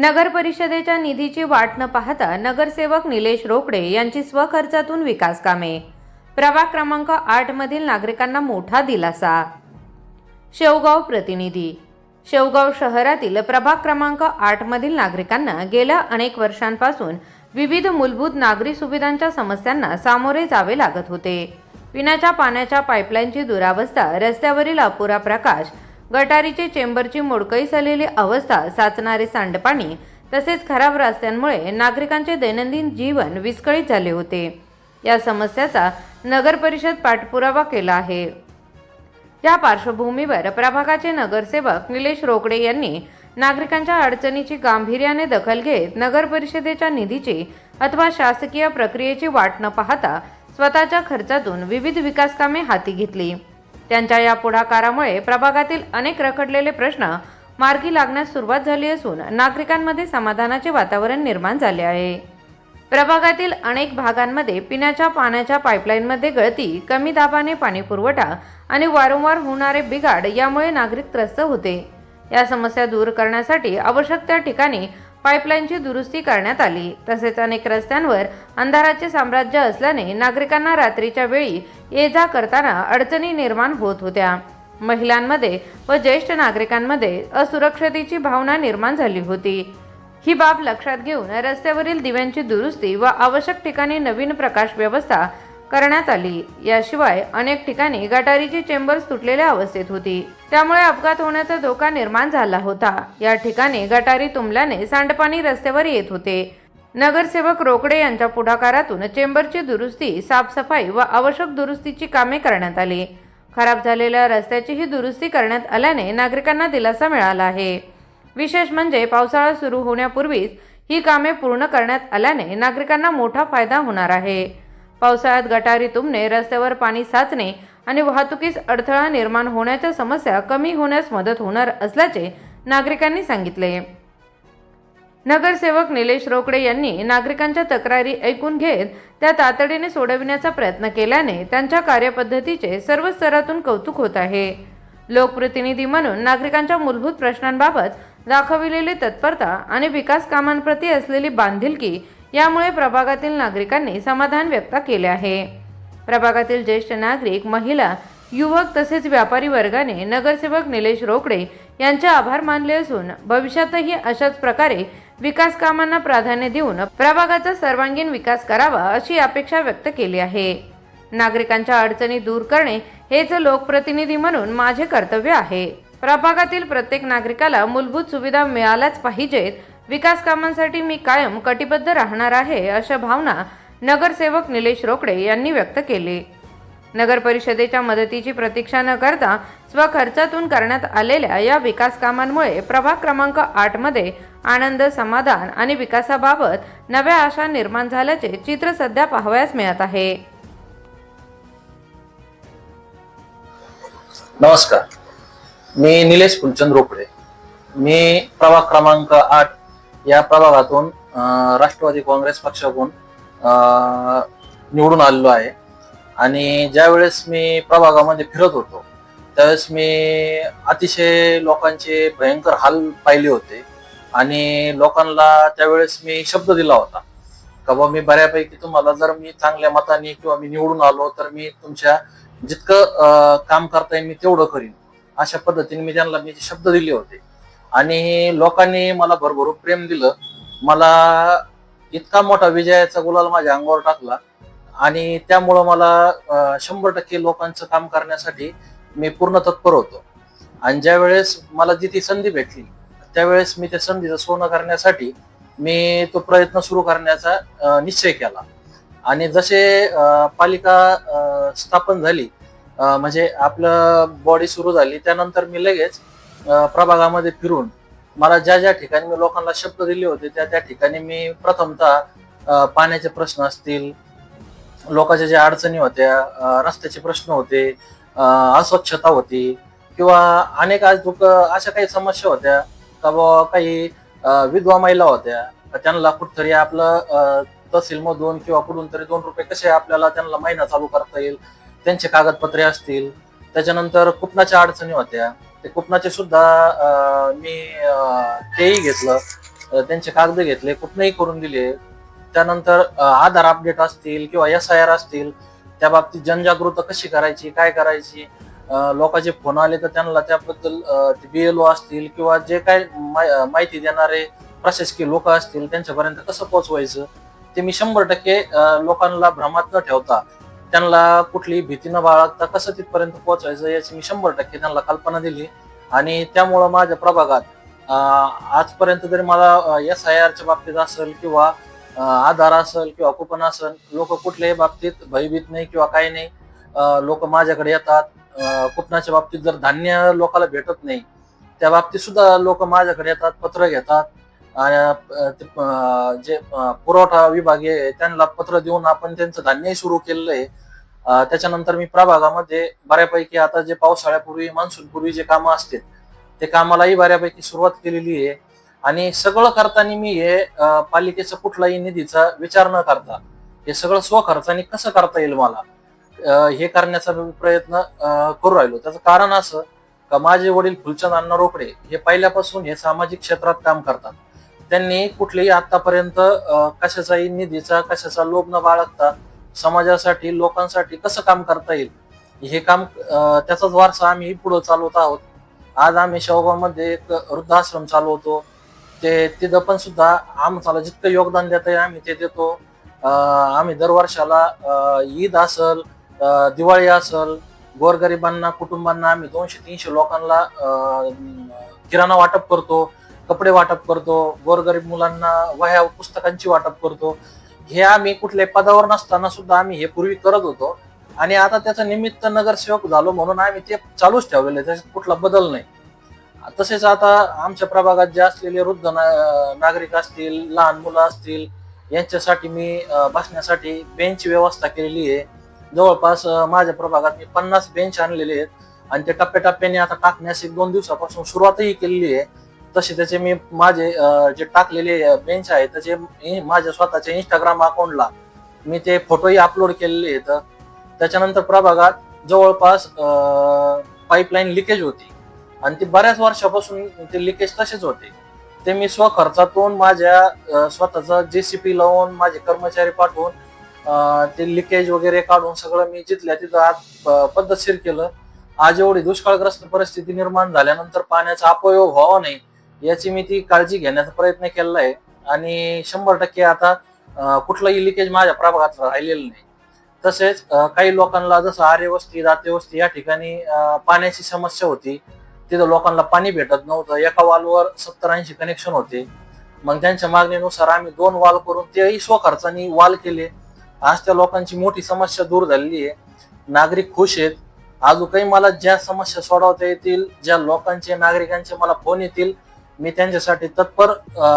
नगर परिषदेच्या निधीची वाट न पाहता नगरसेवक निलेश रोकडे यांची स्वखर्चातून विकास कामे. प्रभाग क्रमांक 8 मधील नागरिकांना मोठा दिलासा. शेवगाव प्रतिनिधी. शेवगाव शहरातील प्रभाग क्रमांक 8 मधील नागरिकांना गेल्या अनेक वर्षांपासून विविध मूलभूत नागरी सुविधांच्या समस्यांना सामोरे जावे लागत होते. पिण्याच्या पाण्याच्या पाईपलाईनची दुरावस्था, रस्त्यावरील अपुरा प्रकाश, गटारीचे चेंबरची मोडकळीस आलेली अवस्था, साचणारे सांडपाणी तसेच खराब रस्त्यांमुळे नागरिकांचे दैनंदिन जीवन विस्कळीत झाले होते. या समस्याचा नगर परिषद पाठपुरावा केला आहे. या पार्श्वभूमीवर प्रभागाचे नगरसेवक निलेश रोकडे यांनी नागरिकांच्या अडचणीची गांभीर्याने दखल घेत नगर परिषदेच्या निधीची अथवा शासकीय प्रक्रियेची वाट न पाहता स्वतःच्या खर्चातून विविध विकास कामे हाती घेतली. त्यांच्या या पुढाकारामुळे प्रभागातील अनेक रखडलेले प्रश्न मार्गी लागण्यास सुरुवात झाली असून नागरिकांमध्ये समाधानाचे वातावरण निर्माण झाले आहे. प्रभागातील अनेक भागांमध्ये पिण्याच्या पाण्याच्या पाईपलाईनमध्ये गळती, कमी दाबाने पाणी पुरवठा आणि वारंवार होणारे बिघाड यामुळे नागरिक त्रस्त होते. या समस्या दूर करण्यासाठी आवश्यक त्या ठिकाणी पाईपलाईनची दुरुस्ती करण्यात आली. तसेच अनेक रस्त्यांवर अंधाराचे साम्राज्य असल्याने नागरिकांना रात्रीच्या वेळी ये जा करताना अडचणी निर्माण होत होत्या. महिलांमध्ये व ज्येष्ठ नागरिकांमध्ये असुरक्षतेची भावना निर्माण झाली होती. ही बाब लक्षात घेऊन रस्त्यावरील दिव्यांची दुरुस्ती व आवश्यक ठिकाणी नवीन प्रकाश व्यवस्था करण्यात आली. याशिवाय अनेक ठिकाणी गटारीची चेंबर्स तुटलेल्या अवस्थेत होती, त्यामुळे अपघात होण्याचा धोका निर्माण झाला होता. या ठिकाणी गटारी तुंबल्याने सांडपाणी रस्त्यावर येत होते. नगरसेवक रोकडे यांच्या पुढाकारातून चेंबरची दुरुस्ती, साफसफाई व आवश्यक दुरुस्तीची कामे करण्यात आली. खराब झालेल्या रस्त्याचीही दुरुस्ती करण्यात आल्याने नागरिकांना दिलासा मिळाला आहे. विशेष म्हणजे पावसाळा सुरू होण्यापूर्वीच ही कामे पूर्ण करण्यात आल्याने नागरिकांना मोठा फायदा होणार आहे. पावसाळ्यात गटारी तुंबणे, रस्त्यावर पाणी साचणे आणि वाहतुकीस अडथळा निर्माण होण्याच्या समस्या कमी होण्यास मदत होणार असल्याचे नागरिकांनी सांगितले. नगरसेवक निलेश रोकडे यांनी नागरिकांच्या तक्रारी ऐकून घेत त्या तातडीने सोडविण्याचा प्रयत्न केल्याने त्यांच्या कार्यपद्धतीचे सर्व स्तरातून कौतुक होत आहे. लोकप्रतिनिधी म्हणून नागरिकांच्या मूलभूत प्रश्नांबाबत दाखविलेली तत्परता आणि विकास कामांप्रती असलेली बांधिलकी यामुळे प्रभागातील नागरिकांनी समाधान व्यक्त केले आहे. प्रभागातील ज्येष्ठ नागरिक, महिला, युवक तसेच व्यापारी वर्गाने नगरसेवक निलेश रोकडे यांचे आभार मानले असून भविष्यातही अशाच प्रकारे विकास कामांना प्राधान्य देऊन प्रभागाचा सर्वांगीण विकास करावा अशी अपेक्षा व्यक्त केली आहे. नागरिकांच्या अडचणी दूर करणे हेच लोकप्रतिनिधी म्हणून माझे कर्तव्य आहे. प्रभागातील प्रत्येक नागरिकाला मूलभूत सुविधा मिळाल्याच पाहिजेत. विकास कामांसाठी मी कायम कटिबद्ध राहणार आहे अशा भावना नगरसेवक निलेश रोकडे यांनी व्यक्त केली. नगर परिषदेच्या मदतीची प्रतीक्षा न करता स्वखर्चातून करण्यात आलेल्या या विकास कामांमुळे प्रभाग क्रमांक 8 मध्ये आनंद, समाधान आणि विकासाबाबत नव्या आशा निर्माण झाल्याचे चित्र सध्या पाहावयास मिळत आहे. नमस्कार, मी निलेश फुलचंद रोकडे. मी प्रभाग क्रमांक 8 या प्रभागातून राष्ट्रवादी काँग्रेस पक्षाकडून निवडून आलेलो आहे. आणि ज्यावेळेस मी प्रभागामध्ये फिरत होतो त्यावेळेस मी अतिशय लोकांचे भयंकर हाल पाहिले होते. आणि लोकांना त्यावेळेस मी शब्द दिला होता का बाबा मी बऱ्यापैकी तुम्हाला जर मी चांगल्या मताने किंवा मी निवडून आलो तर मी तुमच्या जितकं काम करता येईल मी तेवढं करीन, अशा पद्धतीने मी त्यांना मी शब्द दिले होते. आणि लोकांनी मला भरभरून प्रेम दिलं. मला इतका मोठा विजयाचा गुलाल माझ्या अंगावर टाकला आणि त्यामुळं मला 100% लोकांचं काम करण्यासाठी मी पूर्ण तत्पर होतो. आणि ज्या वेळेस मला जी ती संधी भेटली त्यावेळेस मी त्या संधीचं सोनं करण्यासाठी मी तो प्रयत्न सुरू करण्याचा निश्चय केला. आणि जसे पालिका स्थापन झाली, म्हणजे आपलं बॉडी सुरू झाली, त्यानंतर मी लगेच प्रभागामध्ये फिरून मला ज्या ज्या ठिकाणी मी लोकांना शब्द दिले होते त्या त्या ठिकाणी मी प्रथमतः पाण्याचे प्रश्न असतील, लोकांच्या ज्या अडचणी होत्या, रस्त्याचे प्रश्न होते, अस्वच्छता होती किंवा अनेक अशा काही समस्या होत्या का बाबा काही विधवा महिला होत्या, त्यांना कुठतरी आपलं तहसील मधून किंवा कुठून तरी 2 रुपये कसे आपल्याला त्यांना महिना चालू करता येईल, त्यांचे कागदपत्रे असतील. त्याच्यानंतर कुपनाच्या अडचणी होत्या, ते कुपनाचे सुद्धा मी तेही घेतलं. त्यांचे कागद घेतले, कुठनंही करून दिले. त्यानंतर आधार अपडेट असतील किंवा SIR असतील, त्या बाबतीत जनजागृती कशी करायची, काय करायची, लोकांचे फोन आले तर त्यांना त्याबद्दल BLO असतील किंवा जे काय माहिती देणारे प्रशासकीय लोक असतील त्यांच्यापर्यंत कसं पोहोचवायचं, ते मी 100% लोकांना भ्रमात न ठेवता, त्यांना कुठलीही भीती न बाळगता कसं तिथपर्यंत पोहोचायचं याची मी 100% त्यांना कल्पना दिली. आणि त्यामुळं माझ्या प्रभागात आजपर्यंत तरी मला SIRच्या बाबतीत असेल किंवा आधार असेल किंवा कुपन असेल, लोक कुठल्याही बाबतीत भयभीत नाही किंवा काही नाही. लोक माझ्याकडे येतात. कुपनाच्या बाबतीत जर धान्य लोकांना भेटत नाही, त्या बाबतीत सुद्धा लोक माझ्याकडे येतात, पत्र घेतात. जे पुरवठा विभाग आहे त्यांना पत्र देऊन आपण त्यांचं धान्यही सुरू केलेलं आहे. त्याच्यानंतर मी प्रभागामध्ये बऱ्यापैकी आता जे पावसाळ्यापूर्वी मान्सूनपूर्वी जे कामं असतात ते कामालाही बऱ्यापैकी सुरुवात केलेली आहे. आणि सगळं करताना मी हे पालिकेचा कुठलाही निधीचा विचार न करता हे सगळं स्वखर्चाने कसं करता येईल मला, हे करण्याचा मी प्रयत्न करू राहिलो. त्याचं कारण असं का माझे वडील फुलचंद अण्णा रोकडे हे पहिल्यापासून हे सामाजिक क्षेत्रात काम करतात. त्यांनी कुठलेही आतापर्यंत कशाचाही निधीचा कशाचा लोभ न बाळगता समाजासाठी लोकांसाठी कसं काम करता येईल हे काम, त्याचाच वारसा आम्ही पुढे चालवत आहोत. आज आम्ही शेवगावमध्ये एक वृद्धाश्रम चालवतो. ते तिथं पण सुद्धा आम्हाला जितकं योगदान देता येईल आम्ही ते देतो. आम्ही दर वर्षाला ईद असल, दिवाळी असल, गोरगरिबांना कुटुंबांना आम्ही 200-300 लोकांना किराणा वाटप करतो, कपडे वाटप करतो, गोरगरीब मुलांना वह्या पुस्तकांची वाटप करतो. हे आम्ही कुठल्याही पदावर नसताना सुद्धा आम्ही हे पूर्वी करत होतो. आणि आता त्याचं निमित्त नगरसेवक झालो म्हणून आम्ही ते चालूच ठेवलेलं आहे, त्याच्यात कुठला बदल नाही. तसेच आता आमच्या प्रभागात जे असलेले वृद्ध नागरिक असतील, लहान मुलं असतील, यांच्यासाठी मी बसण्यासाठी बेंचची व्यवस्था केलेली आहे. जवळपास माझ्या प्रभागात मी 50 बेंच आणलेले आहेत आणि ते टप्प्याटप्प्याने आता टाकण्यास 1-2 दिवसापासून सुरुवातही केलेली आहे. तसे त्याचे मी माझे जे टाकलेले बेंच आहेत त्याचे माझ्या स्वतःच्या इंस्टाग्राम अकाउंटला मी ते फोटोही अपलोड केलेले आहेत. त्याच्यानंतर प्रभागात जवळपास पाईपलाईन लिकेज होती आणि ती बऱ्याच वर्षापासून ते लिकेज तसेच होते. ते मी स्वखर्चातून माझ्या स्वतःचा JCP लावून माझे कर्मचारी पाठवून ते लिकेज वगैरे काढून सगळं मी जिथल्या तिथं आज पद्धतशीर केलं. आज एवढी दुष्काळग्रस्त परिस्थिती निर्माण झाल्यानंतर पाण्याचा अपव्यय व्हावा नाही याची मी ती काळजी घेण्याचा प्रयत्न केलेला आहे. आणि 100% आता कुठलाही लिकेज माझ्या प्रभागात राहिलेलं नाही. तसेच काही लोकांना जसं आर्यवस्ती, दातेवस्ती या ठिकाणी पाण्याची समस्या होती. तिथं लोकांना पाणी भेटत नव्हतं. एका वालवर 70-80 कनेक्शन होते. मग त्यांच्या मागणीनुसार आम्ही 2 वाल करून तेही स्वखर्चाने वाल केले. आज त्या लोकांची मोठी समस्या दूर झालेली आहे. नागरिक खुश आहेत. अजून काही मला ज्या समस्या सोडवता येतील, ज्या लोकांचे नागरिकांचे मला फोन येतील, मी त्यांच्यासाठी तत्पर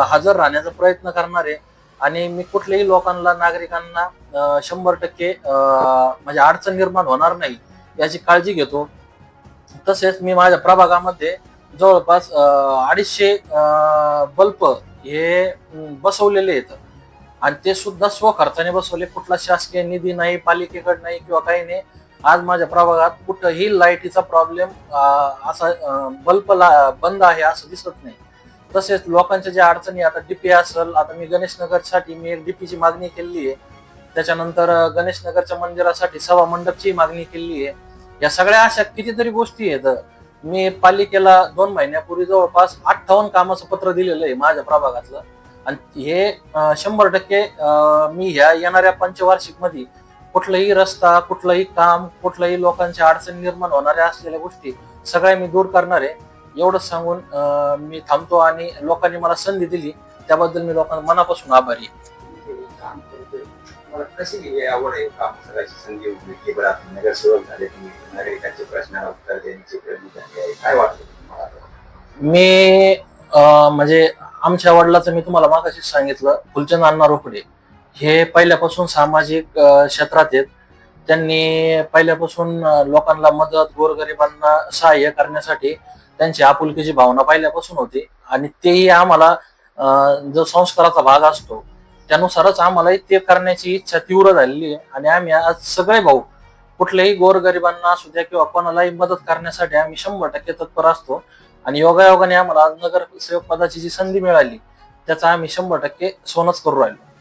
हजर राहण्याचा प्रयत्न करणार आहे. आणि मी कुठल्याही लोकांना नागरिकांना 100% म्हणजे अडचण निर्माण होणार नाही याची काळजी घेतो. तसेच मी माझ्या प्रभागामध्ये जवळपास 250 बल्ब हे बसवलेले आहेत आणि ते सुद्धा स्वखर्चाने बसवले. कुठला शासकीय निधी नाही, पालिकेकडे नाही किंवा काही नाही. आज माझ्या प्रभागात कुठंही लाईटीचा प्रॉब्लेम असा बल्ब बंद आहे असं दिसत नाही. तसेच लोकांच्या ज्या अडचणी आता DP असेल, आता मी गणेशनगरसाठी मी एक DPची मागणी केलेली आहे. त्याच्यानंतर गणेशनगरच्या मंदिरासाठी सभा मंडपची मागणी केलेली आहे. या सगळ्या अशा कितीतरी गोष्टी आहेत. मी पालिकेला 2 महिन्यापूर्वी जवळपास 58 कामाचं पत्र दिलेलं आहे माझ्या प्रभागातलं. आणि हे 100% मी ह्या येणाऱ्या पंचवार्षिक मध्ये कुठलाही रस्ता, कुठलंही काम, कुठल्याही लोकांच्या अडचणी निर्माण होणाऱ्या असलेल्या गोष्टी सगळ्या मी दूर करणार आहे. एवढंच सांगून मी थांबतो. आणि लोकांनी मला संधी दिली त्याबद्दल मी लोकांना मनापासून आभारी आहे. कशी आवड आहे काम करायची संधी भेटली बरं, नगरसेवक झाले, तुम्ही नागरिकांचे प्रश्नाला उत्तर देण्याची प्रयत्न झाले, काय वाटतं तुम्हाला? मी म्हणजे आमच्या वडिलाचं मी तुम्हाला मागाशी सांगितलं, फुलचंद अण्णा रोकडे हे पहिल्यापासून सामाजिक क्षेत्रात आहेत. त्यांनी पहिल्यापासून लोकांना मदत, गोरगरिबांना सहाय्य करण्यासाठी त्यांची आपुलकीची भावना पहिल्यापासून होती. आणि तेही आम्हाला जो संस्काराचा भाग असतो त्यानुसारच आम्हालाही ते करण्याची इच्छा तीव्र झालेली आहे. आणि आम्ही आज सगळे भाऊ कुठल्याही गोरगरिबांना असू द्या किंवा कोणालाही मदत करण्यासाठी आम्ही 100% तत्पर असतो. आणि योगायोगाने आम्हाला आज नगरसेवक पदाची जी संधी मिळाली त्याचा आम्ही 100% सोनच करू राहिलो.